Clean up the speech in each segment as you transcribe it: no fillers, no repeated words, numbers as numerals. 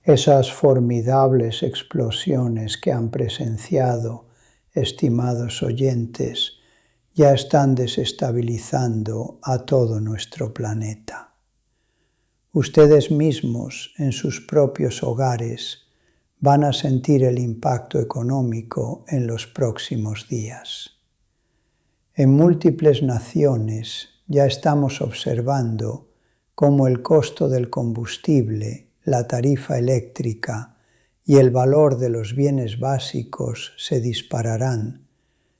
Esas formidables explosiones que han presenciado, estimados oyentes, ya están desestabilizando a todo nuestro planeta. Ustedes mismos, en sus propios hogares, van a sentir el impacto económico en los próximos días. En múltiples naciones ya estamos observando cómo el costo del combustible, la tarifa eléctrica y el valor de los bienes básicos se dispararán,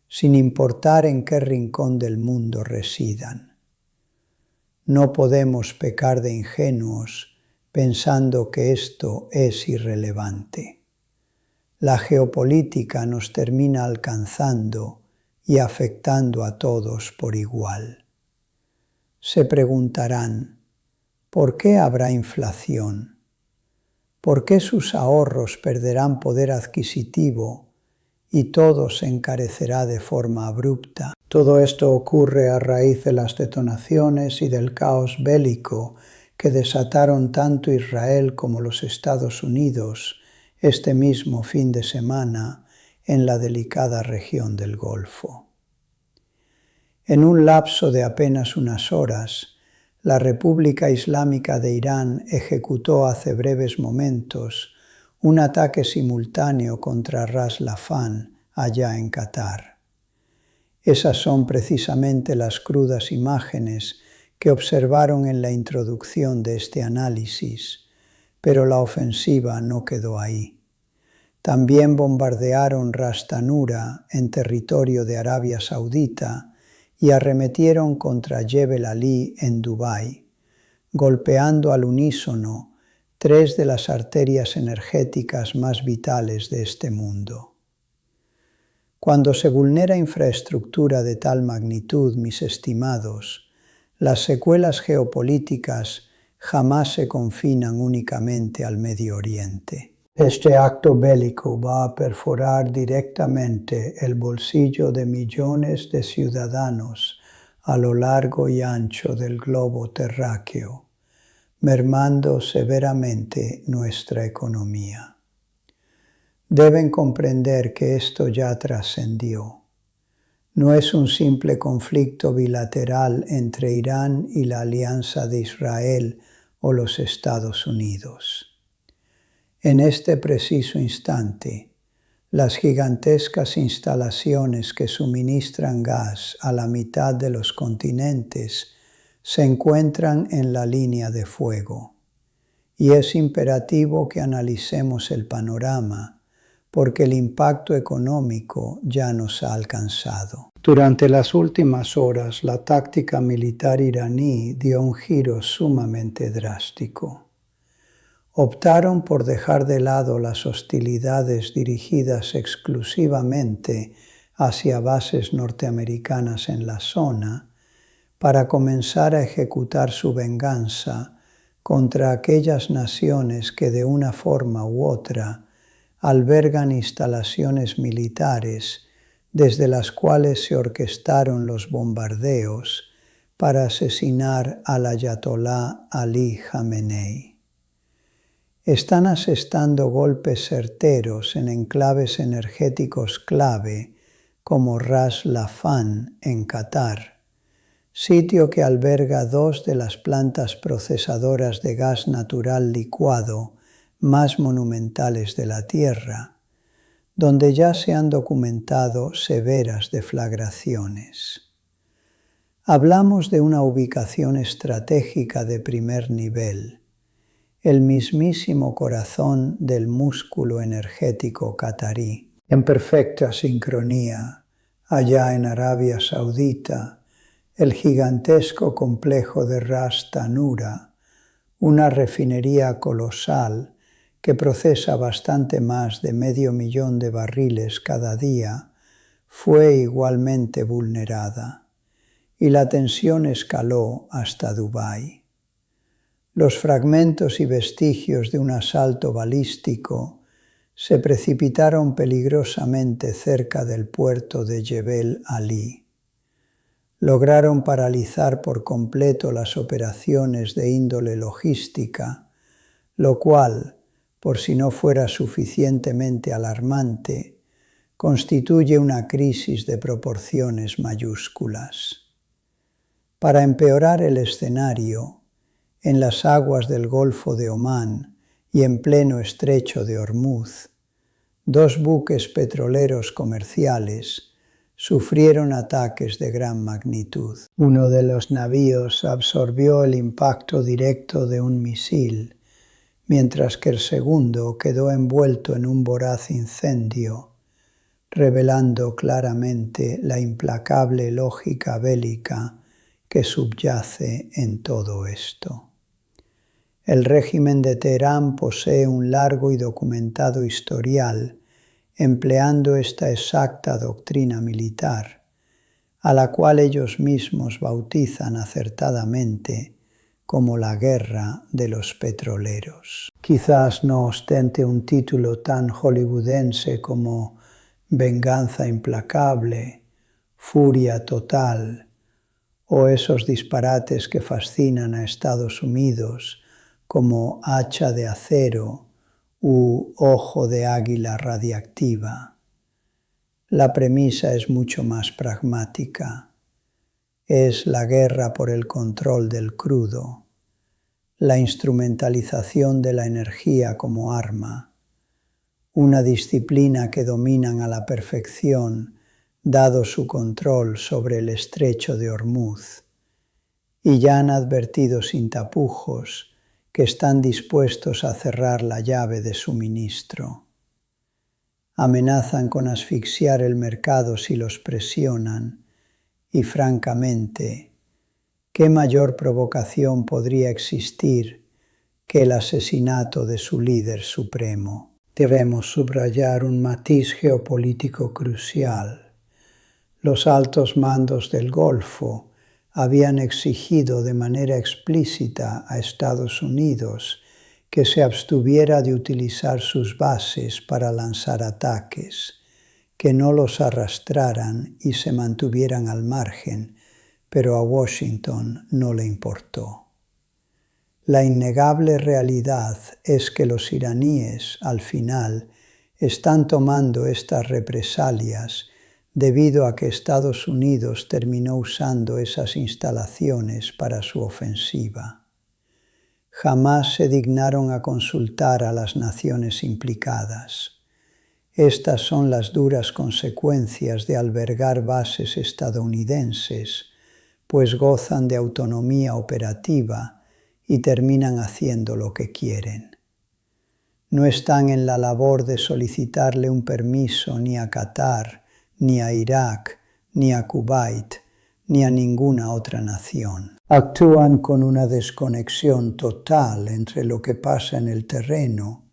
sin importar en qué rincón del mundo residan. No podemos pecar de ingenuos pensando que esto es irrelevante. La geopolítica nos termina alcanzando y afectando a todos por igual. Se preguntarán, ¿por qué habrá inflación? ¿Por qué sus ahorros perderán poder adquisitivo y todo se encarecerá de forma abrupta? Todo esto ocurre a raíz de las detonaciones y del caos bélico que desataron tanto Israel como los Estados Unidos este mismo fin de semana en la delicada región del Golfo. En un lapso de apenas unas horas, la República Islámica de Irán ejecutó hace breves momentos un ataque simultáneo contra Ras Laffan, allá en Qatar. Esas son precisamente las crudas imágenes que observaron en la introducción de este análisis, pero la ofensiva no quedó ahí. También bombardearon Ras Tanura en territorio de Arabia Saudita y arremetieron contra Jebel Ali en Dubái, golpeando al unísono 3 de las arterias energéticas más vitales de este mundo. Cuando se vulnera infraestructura de tal magnitud, mis estimados, las secuelas geopolíticas jamás se confinan únicamente al Medio Oriente. Este acto bélico va a perforar directamente el bolsillo de millones de ciudadanos a lo largo y ancho del globo terráqueo, mermando severamente nuestra economía. Deben comprender que esto ya trascendió. No es un simple conflicto bilateral entre Irán y la Alianza de Israel o los Estados Unidos. En este preciso instante, las gigantescas instalaciones que suministran gas a la mitad de los continentes se encuentran en la línea de fuego, y es imperativo que analicemos el panorama, porque el impacto económico ya nos ha alcanzado. Durante las últimas horas, la táctica militar iraní dio un giro sumamente drástico. Optaron por dejar de lado las hostilidades dirigidas exclusivamente hacia bases norteamericanas en la zona para comenzar a ejecutar su venganza contra aquellas naciones que de una forma u otra albergan instalaciones militares desde las cuales se orquestaron los bombardeos para asesinar al ayatolá Ali Jamenei. Están asestando golpes certeros en enclaves energéticos clave como Ras Laffan en Qatar, sitio que alberga 2 de las plantas procesadoras de gas natural licuado más monumentales de la Tierra, donde ya se han documentado severas deflagraciones. Hablamos de una ubicación estratégica de primer nivel, el mismísimo corazón del músculo energético catarí, en perfecta sincronía, allá en Arabia Saudita, el gigantesco complejo de Ras Tanura, una refinería colosal que procesa bastante más de 500.000 de barriles cada día, fue igualmente vulnerada, y la tensión escaló hasta Dubái. Los fragmentos y vestigios de un asalto balístico se precipitaron peligrosamente cerca del puerto de Jebel Ali. Lograron paralizar por completo las operaciones de índole logística, lo cual, por si no fuera suficientemente alarmante, constituye una crisis de proporciones mayúsculas. Para empeorar el escenario, en las aguas del Golfo de Omán y en pleno estrecho de Ormuz, 2 buques petroleros comerciales sufrieron ataques de gran magnitud. Uno de los navíos absorbió el impacto directo de un misil, mientras que el segundo quedó envuelto en un voraz incendio, revelando claramente la implacable lógica bélica que subyace en todo esto. El régimen de Teherán posee un largo y documentado historial empleando esta exacta doctrina militar, a la cual ellos mismos bautizan acertadamente como la guerra de los petroleros. Quizás no ostente un título tan hollywoodense como venganza implacable, furia total, o esos disparates que fascinan a Estados Unidos como hacha de acero u ojo de águila radiactiva. La premisa es mucho más pragmática. Es la guerra por el control del crudo, la instrumentalización de la energía como arma, una disciplina que dominan a la perfección dado su control sobre el estrecho de Ormuz, y ya han advertido sin tapujos que están dispuestos a cerrar la llave de suministro. Amenazan con asfixiar el mercado si los presionan, y francamente, ¿qué mayor provocación podría existir que el asesinato de su líder supremo? Debemos subrayar un matiz geopolítico crucial. Los altos mandos del Golfo habían exigido de manera explícita a Estados Unidos que se abstuviera de utilizar sus bases para lanzar ataques, que no los arrastraran y se mantuvieran al margen, pero a Washington no le importó. La innegable realidad es que los iraníes, al final, están tomando estas represalias debido a que Estados Unidos terminó usando esas instalaciones para su ofensiva. Jamás se dignaron a consultar a las naciones implicadas. Estas son las duras consecuencias de albergar bases estadounidenses, pues gozan de autonomía operativa y terminan haciendo lo que quieren. No están en la labor de solicitarle un permiso ni a Qatar, ni a Irak, ni a Kuwait, ni a ninguna otra nación. Actúan con una desconexión total entre lo que pasa en el terreno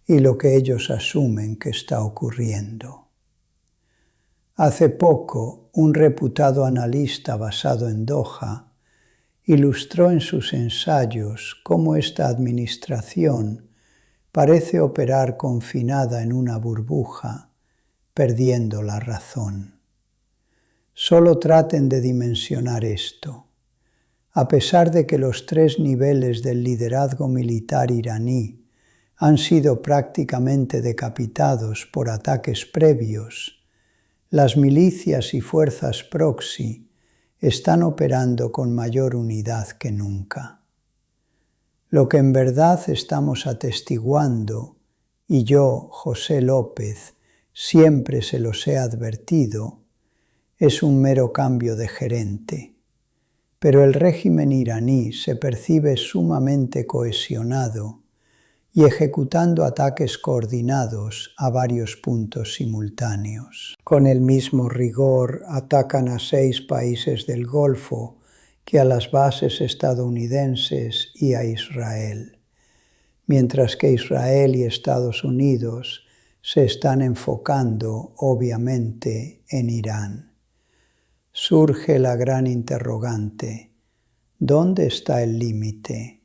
y lo que ellos asumen que está ocurriendo. Hace poco, un reputado analista basado en Doha ilustró en sus ensayos cómo esta administración parece operar confinada en una burbuja, perdiendo la razón. Solo traten de dimensionar esto. A pesar de que los 3 niveles del liderazgo militar iraní han sido prácticamente decapitados por ataques previos, las milicias y fuerzas proxy están operando con mayor unidad que nunca. Lo que en verdad estamos atestiguando, y yo, José López, siempre se los he advertido, es un mero cambio de gerente. Pero el régimen iraní se percibe sumamente cohesionado y ejecutando ataques coordinados a varios puntos simultáneos. Con el mismo rigor atacan a 6 países del Golfo que a las bases estadounidenses y a Israel, mientras que Israel y Estados Unidos se están enfocando, obviamente, en Irán. Surge la gran interrogante: ¿dónde está el límite?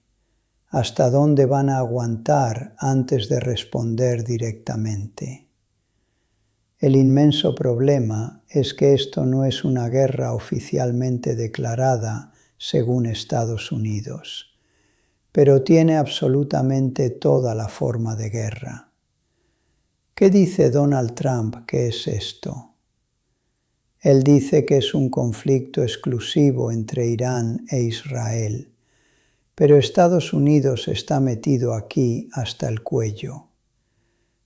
¿Hasta dónde van a aguantar antes de responder directamente? El inmenso problema es que esto no es una guerra oficialmente declarada según Estados Unidos, pero tiene absolutamente toda la forma de guerra. ¿Qué dice Donald Trump que es esto? Él dice que es un conflicto exclusivo entre Irán e Israel, pero Estados Unidos está metido aquí hasta el cuello.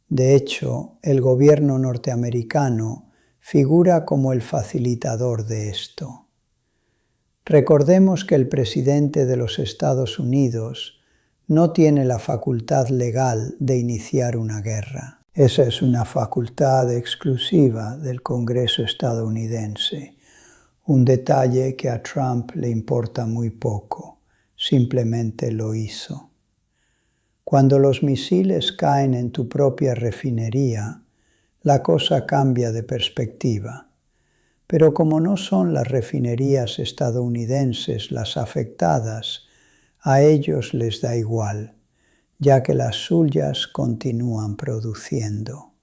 De hecho, el gobierno norteamericano figura como el facilitador de esto. Recordemos que el presidente de los Estados Unidos no tiene la facultad legal de iniciar una guerra. Esa es una facultad exclusiva del Congreso estadounidense, un detalle que a Trump le importa muy poco, simplemente lo hizo. Cuando los misiles caen en tu propia refinería, la cosa cambia de perspectiva. Pero como no son las refinerías estadounidenses las afectadas, a ellos les da igual, ya que las suyas continúan produciendo.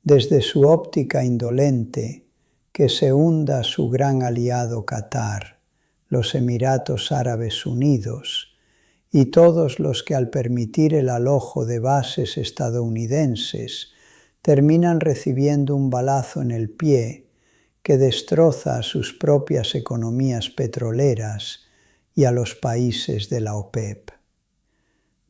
Desde su óptica indolente, que se hunda su gran aliado Qatar, los Emiratos Árabes Unidos, y todos los que al permitir el alojo de bases estadounidenses terminan recibiendo un balazo en el pie que destroza a sus propias economías petroleras y a los países de la OPEP.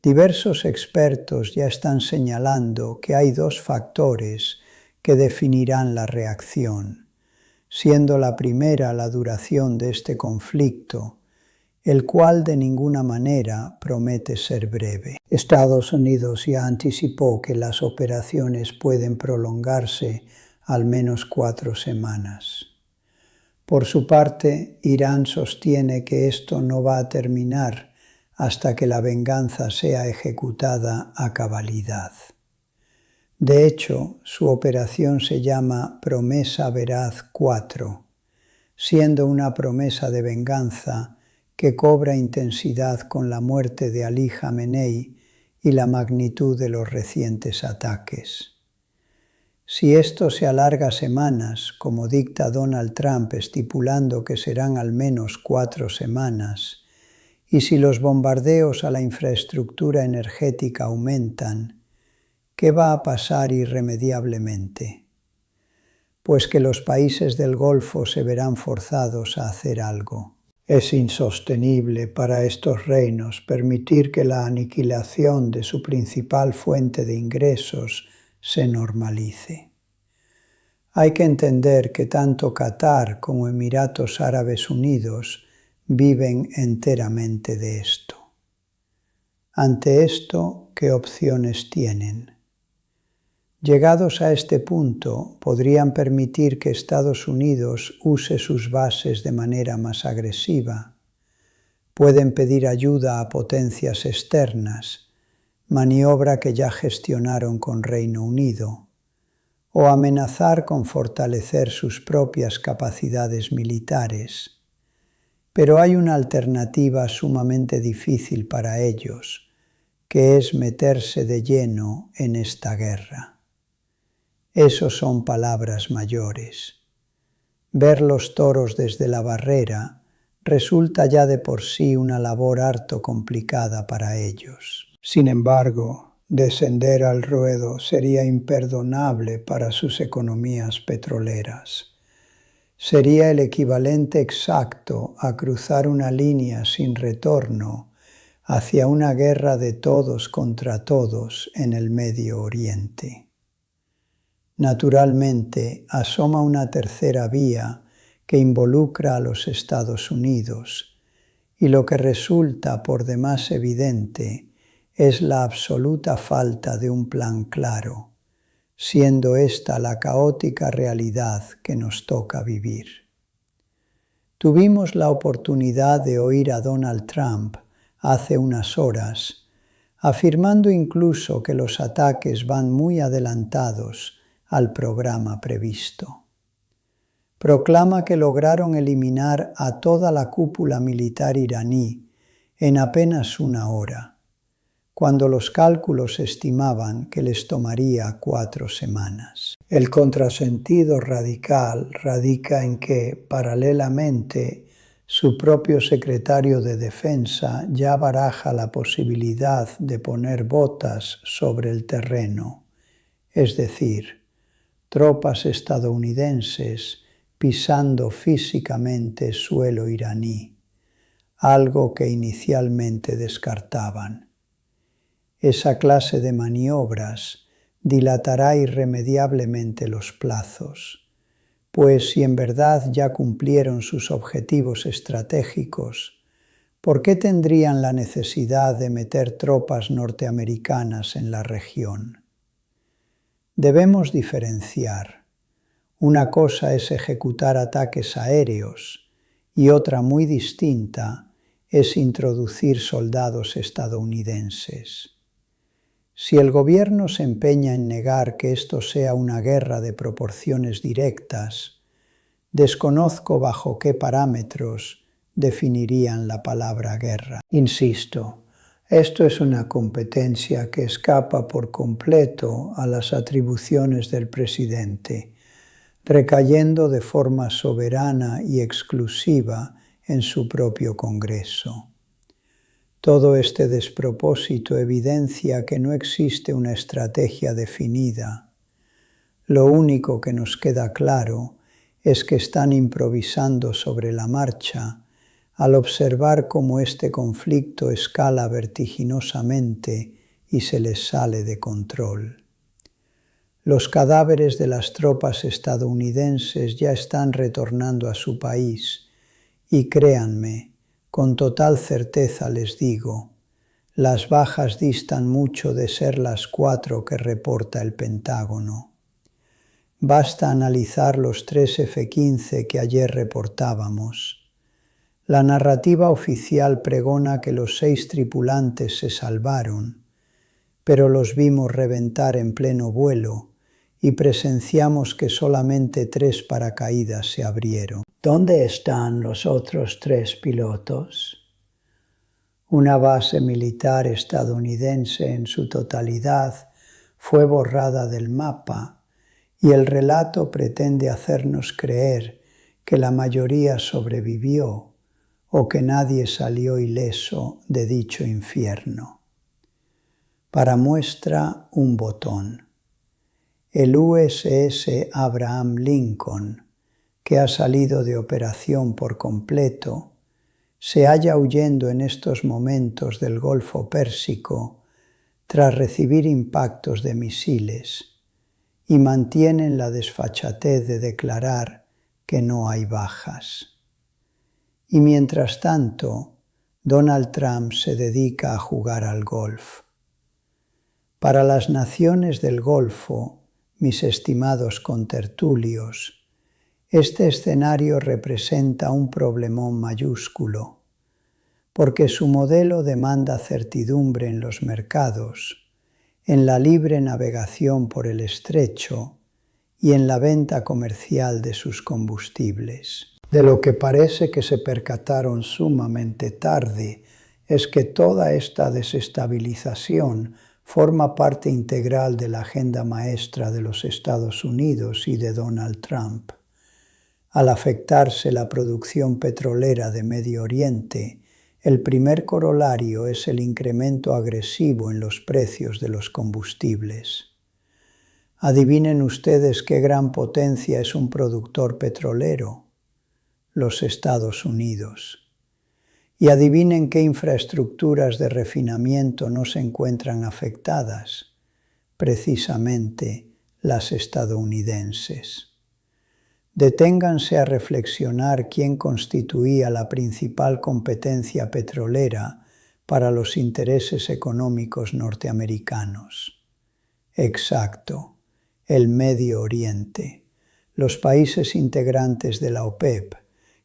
Diversos expertos ya están señalando que hay dos factores que definirán la reacción, siendo la primera la duración de este conflicto, el cual de ninguna manera promete ser breve. Estados Unidos ya anticipó que las operaciones pueden prolongarse al menos 4 semanas. Por su parte, Irán sostiene que esto no va a terminar hasta que la venganza sea ejecutada a cabalidad. De hecho, su operación se llama Promesa Veraz 4, siendo una promesa de venganza que cobra intensidad con la muerte de Ali Jamenei y la magnitud de los recientes ataques. Si esto se alarga semanas, como dicta Donald Trump estipulando que serán al menos 4 semanas, y si los bombardeos a la infraestructura energética aumentan, ¿qué va a pasar irremediablemente? Pues que los países del Golfo se verán forzados a hacer algo. Es insostenible para estos reinos permitir que la aniquilación de su principal fuente de ingresos se normalice. Hay que entender que tanto Qatar como Emiratos Árabes Unidos viven enteramente de esto. Ante esto, ¿qué opciones tienen? Llegados a este punto, podrían permitir que Estados Unidos use sus bases de manera más agresiva. Pueden pedir ayuda a potencias externas, maniobra que ya gestionaron con Reino Unido, o amenazar con fortalecer sus propias capacidades militares. Pero hay una alternativa sumamente difícil para ellos, que es meterse de lleno en esta guerra. Esos son palabras mayores. Ver los toros desde la barrera resulta ya de por sí una labor harto complicada para ellos. Sin embargo, descender al ruedo sería imperdonable para sus economías petroleras. Sería el equivalente exacto a cruzar una línea sin retorno hacia una guerra de todos contra todos en el Medio Oriente. Naturalmente, asoma una tercera vía que involucra a los Estados Unidos, y lo que resulta por demás evidente es la absoluta falta de un plan claro, siendo esta la caótica realidad que nos toca vivir. Tuvimos la oportunidad de oír a Donald Trump hace unas horas, afirmando incluso que los ataques van muy adelantados al programa previsto. Proclama que lograron eliminar a toda la cúpula militar iraní en apenas 1 hora, cuando los cálculos estimaban que les tomaría 4 semanas. El contrasentido radical radica en que, paralelamente, Su propio secretario de Defensa ya baraja la posibilidad de poner botas sobre el terreno, es decir, tropas estadounidenses pisando físicamente suelo iraní, algo que inicialmente descartaban. Esa clase de maniobras dilatará irremediablemente los plazos, pues si en verdad ya cumplieron sus objetivos estratégicos, ¿por qué tendrían la necesidad de meter tropas norteamericanas en la región? Debemos diferenciar. Una cosa es ejecutar ataques aéreos y otra muy distinta es introducir soldados estadounidenses. Si el gobierno se empeña en negar que esto sea una guerra de proporciones directas, desconozco bajo qué parámetros definirían la palabra guerra. Insisto, esto es una competencia que escapa por completo a las atribuciones del presidente, recayendo de forma soberana y exclusiva en su propio Congreso. Todo este despropósito evidencia que no existe una estrategia definida. Lo único que nos queda claro es que están improvisando sobre la marcha al observar cómo este conflicto escala vertiginosamente y se les sale de control. Los cadáveres de las tropas estadounidenses ya están retornando a su país y créanme, con total certeza les digo, las bajas distan mucho de ser las 4 que reporta el Pentágono. Basta analizar los 3 F-15 que ayer reportábamos. La narrativa oficial pregona que los 6 tripulantes se salvaron, pero los vimos reventar en pleno vuelo y presenciamos que solamente 3 paracaídas se abrieron. ¿Dónde están los otros 3 pilotos? Una base militar estadounidense en su totalidad fue borrada del mapa y el relato pretende hacernos creer que la mayoría sobrevivió o que nadie salió ileso de dicho infierno. Para muestra, un botón. El USS Abraham Lincoln, que ha salido de operación por completo, se halla huyendo en estos momentos del Golfo Pérsico tras recibir impactos de misiles y mantienen la desfachatez de declarar que no hay bajas. Y mientras tanto, Donald Trump se dedica a jugar al golf. Para las naciones del Golfo, mis estimados contertulios, este escenario representa un problemón mayúsculo, porque su modelo demanda certidumbre en los mercados, en la libre navegación por el estrecho y en la venta comercial de sus combustibles. De lo que parece que se percataron sumamente tarde es que toda esta desestabilización forma parte integral de la agenda maestra de los Estados Unidos y de Donald Trump. Al afectarse la producción petrolera de Medio Oriente, el primer corolario es el incremento agresivo en los precios de los combustibles. Adivinen ustedes qué gran potencia es un productor petrolero: los Estados Unidos. Y adivinen qué infraestructuras de refinamiento no se encuentran afectadas, precisamente las estadounidenses. Deténganse a reflexionar quién constituía la principal competencia petrolera para los intereses económicos norteamericanos. Exacto, el Medio Oriente, los países integrantes de la OPEP,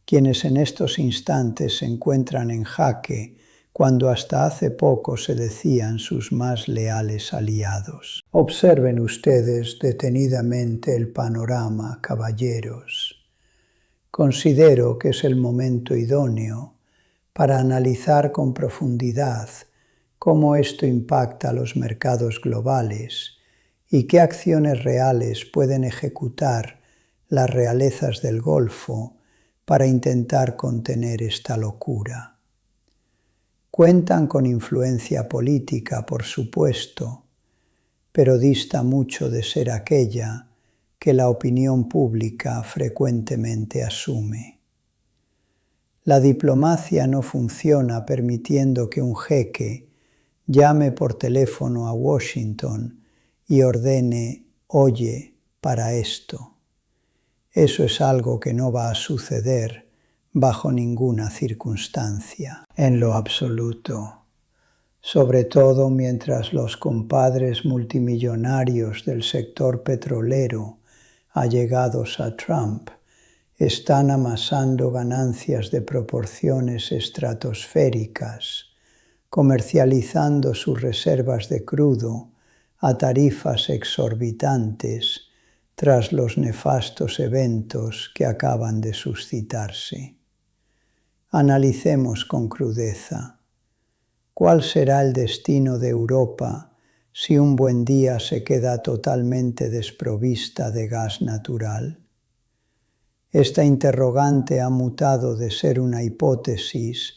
quienes en estos instantes se encuentran en jaque cuando hasta hace poco se decían sus más leales aliados. Observen ustedes detenidamente el panorama, caballeros. Considero que es el momento idóneo para analizar con profundidad cómo esto impacta a los mercados globales y qué acciones reales pueden ejecutar las realezas del Golfo para intentar contener esta locura. Cuentan con influencia política, por supuesto, pero dista mucho de ser aquella que la opinión pública frecuentemente asume. La diplomacia no funciona permitiendo que un jeque llame por teléfono a Washington y ordene: oye, para esto. Eso es algo que no va a suceder bajo ninguna circunstancia, en lo absoluto. Sobre todo mientras los compadres multimillonarios del sector petrolero, allegados a Trump, están amasando ganancias de proporciones estratosféricas, comercializando sus reservas de crudo a tarifas exorbitantes tras los nefastos eventos que acaban de suscitarse. Analicemos con crudeza. ¿Cuál será el destino de Europa si un buen día se queda totalmente desprovista de gas natural? Esta interrogante ha mutado de ser una hipótesis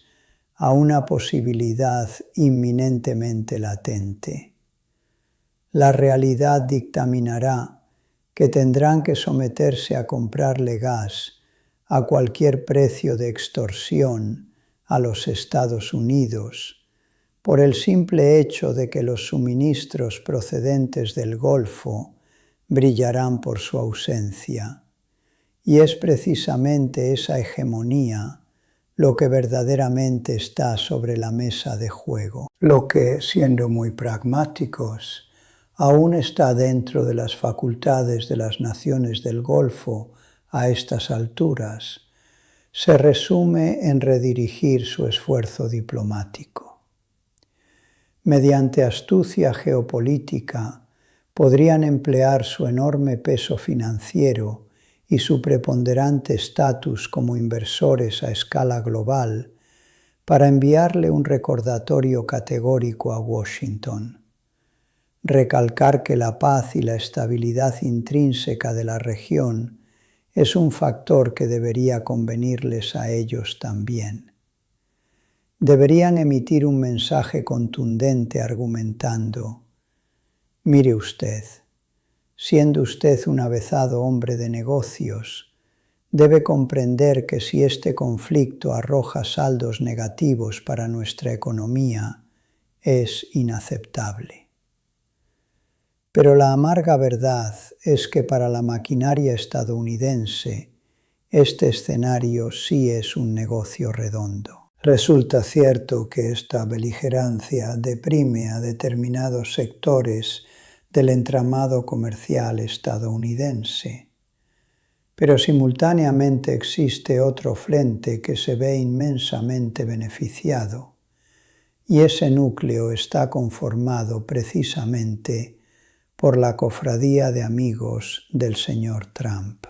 a una posibilidad inminentemente latente. La realidad dictaminará que tendrán que someterse a comprarle gas a cualquier precio de extorsión a los Estados Unidos, por el simple hecho de que los suministros procedentes del Golfo brillarán por su ausencia. Y es precisamente esa hegemonía lo que verdaderamente está sobre la mesa de juego, lo que, siendo muy pragmáticos, aún está dentro de las facultades de las naciones del Golfo a estas alturas, se resume en redirigir su esfuerzo diplomático. Mediante astucia geopolítica, podrían emplear su enorme peso financiero y su preponderante estatus como inversores a escala global para enviarle un recordatorio categórico a Washington. Recalcar que la paz y la estabilidad intrínseca de la región es un factor que debería convenirles a ellos también. Deberían emitir un mensaje contundente argumentando: mire usted, siendo usted un avezado hombre de negocios, debe comprender que si este conflicto arroja saldos negativos para nuestra economía, es inaceptable. Pero la amarga verdad es que para la maquinaria estadounidense, este escenario sí es un negocio redondo. Resulta cierto que esta beligerancia deprime a determinados sectores del entramado comercial estadounidense, pero simultáneamente existe otro frente que se ve inmensamente beneficiado, y ese núcleo está conformado precisamente por la cofradía de amigos del señor Trump.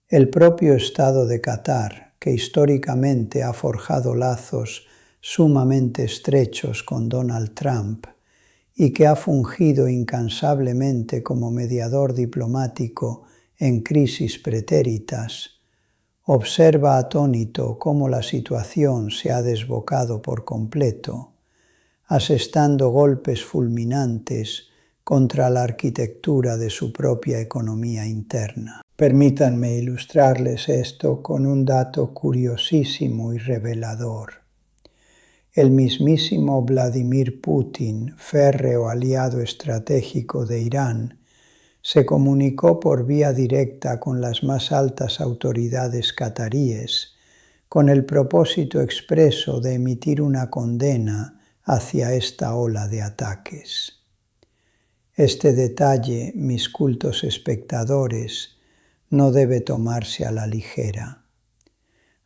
El propio Estado de Qatar, que históricamente ha forjado lazos sumamente estrechos con Donald Trump y que ha fungido incansablemente como mediador diplomático en crisis pretéritas, observa atónito cómo la situación se ha desbocado por completo, asestando golpes fulminantes contra la arquitectura de su propia economía interna. Permítanme ilustrarles esto con un dato curiosísimo y revelador. El mismísimo Vladimir Putin, férreo aliado estratégico de Irán, se comunicó por vía directa con las más altas autoridades cataríes, con el propósito expreso de emitir una condena hacia esta ola de ataques. Este detalle, mis cultos espectadores, no debe tomarse a la ligera.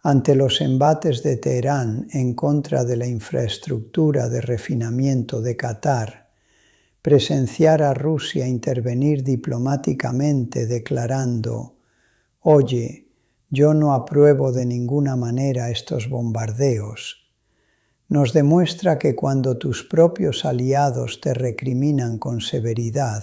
Ante los embates de Teherán en contra de la infraestructura de refinamiento de Qatar, presenciar a Rusia intervenir diplomáticamente declarando: «Oye, yo no apruebo de ninguna manera estos bombardeos», nos demuestra que cuando tus propios aliados te recriminan con severidad,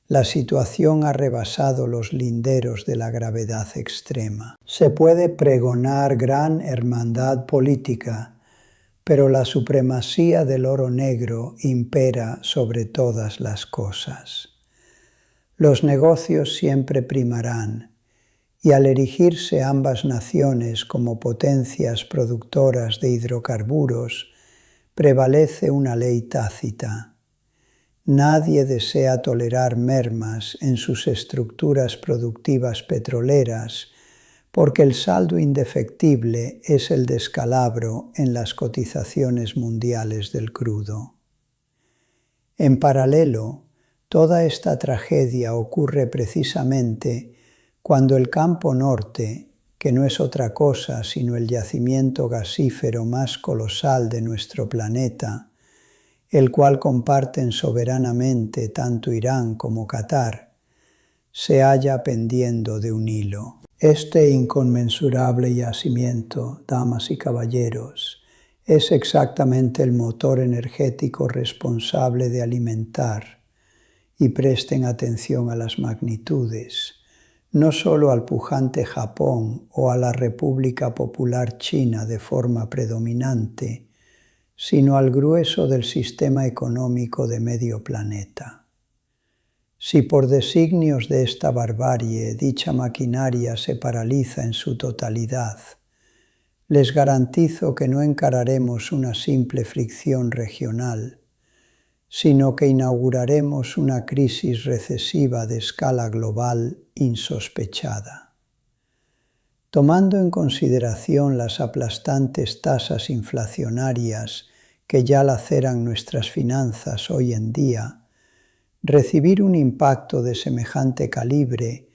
La situación ha rebasado los linderos de la gravedad extrema. Se puede pregonar gran hermandad política, pero la supremacía del oro negro impera sobre todas las cosas. Los negocios siempre primarán, y al erigirse ambas naciones como potencias productoras de hidrocarburos, prevalece una ley tácita. Nadie desea tolerar mermas en sus estructuras productivas petroleras, porque el saldo indefectible es el descalabro en las cotizaciones mundiales del crudo. En paralelo, toda esta tragedia ocurre precisamente cuando el campo norte, que no es otra cosa sino el yacimiento gasífero más colosal de nuestro planeta, el cual comparten soberanamente tanto Irán como Qatar, se halla pendiendo de un hilo. Este inconmensurable yacimiento, damas y caballeros, es exactamente el motor energético responsable de alimentar, y presten atención a las magnitudes, no solo al pujante Japón o a la República Popular China de forma predominante, sino al grueso del sistema económico de medio planeta. Si por designios de esta barbarie dicha maquinaria se paraliza en su totalidad, les garantizo que no encararemos una simple fricción regional, sino que inauguraremos una crisis recesiva de escala global insospechada. Tomando en consideración las aplastantes tasas inflacionarias que ya laceran nuestras finanzas hoy en día, recibir un impacto de semejante calibre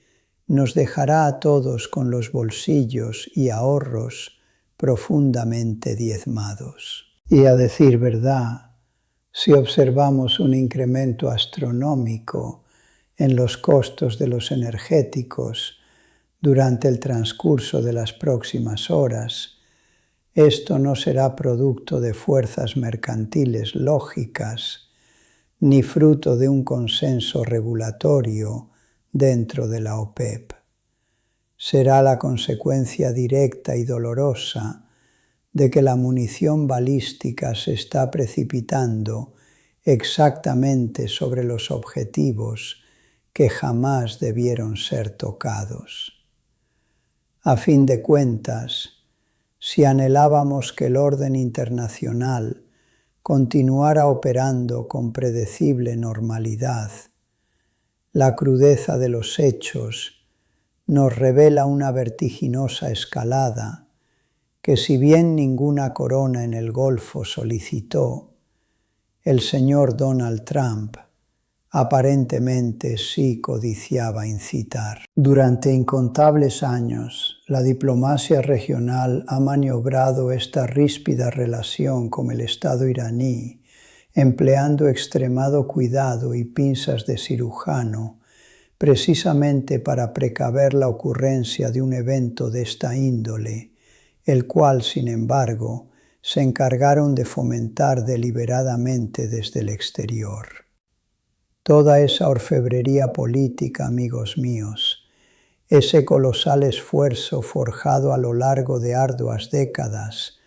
nos dejará a todos con los bolsillos y ahorros profundamente diezmados. Y a decir verdad, si observamos un incremento astronómico en los costos de los energéticos durante el transcurso de las próximas horas, esto no será producto de fuerzas mercantiles lógicas, ni fruto de un consenso regulatorio dentro de la OPEP. Será la consecuencia directa y dolorosa de que la munición balística se está precipitando exactamente sobre los objetivos que jamás debieron ser tocados. A fin de cuentas, si anhelábamos que el orden internacional continuara operando con predecible normalidad, la crudeza de los hechos nos revela una vertiginosa escalada que, si bien ninguna corona en el Golfo solicitó, el señor Donald Trump aparentemente sí codiciaba incitar. Durante incontables años, la diplomacia regional ha maniobrado esta ríspida relación con el Estado iraní, empleando extremado cuidado y pinzas de cirujano, precisamente para precaver la ocurrencia de un evento de esta índole, el cual, sin embargo, se encargaron de fomentar deliberadamente desde el exterior. Toda esa orfebrería política, amigos míos, ese colosal esfuerzo forjado a lo largo de arduas décadas,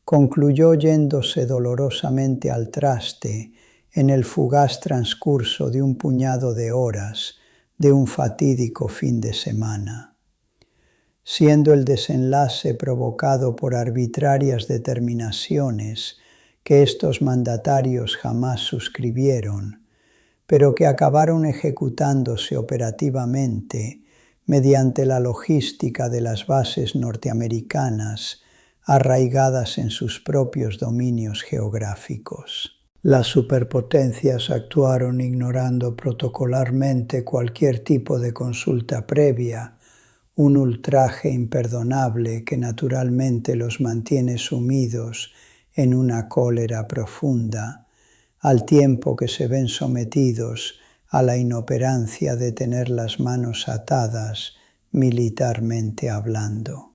concluyó yéndose dolorosamente al traste en el fugaz transcurso de un puñado de horas de un fatídico fin de semana, siendo el desenlace provocado por arbitrarias determinaciones que estos mandatarios jamás suscribieron, pero que acabaron ejecutándose operativamente mediante la logística de las bases norteamericanas arraigadas en sus propios dominios geográficos. Las superpotencias actuaron ignorando protocolarmente cualquier tipo de consulta previa, un ultraje imperdonable que naturalmente los mantiene sumidos en una cólera profunda, al tiempo que se ven sometidos a la inoperancia de tener las manos atadas militarmente hablando.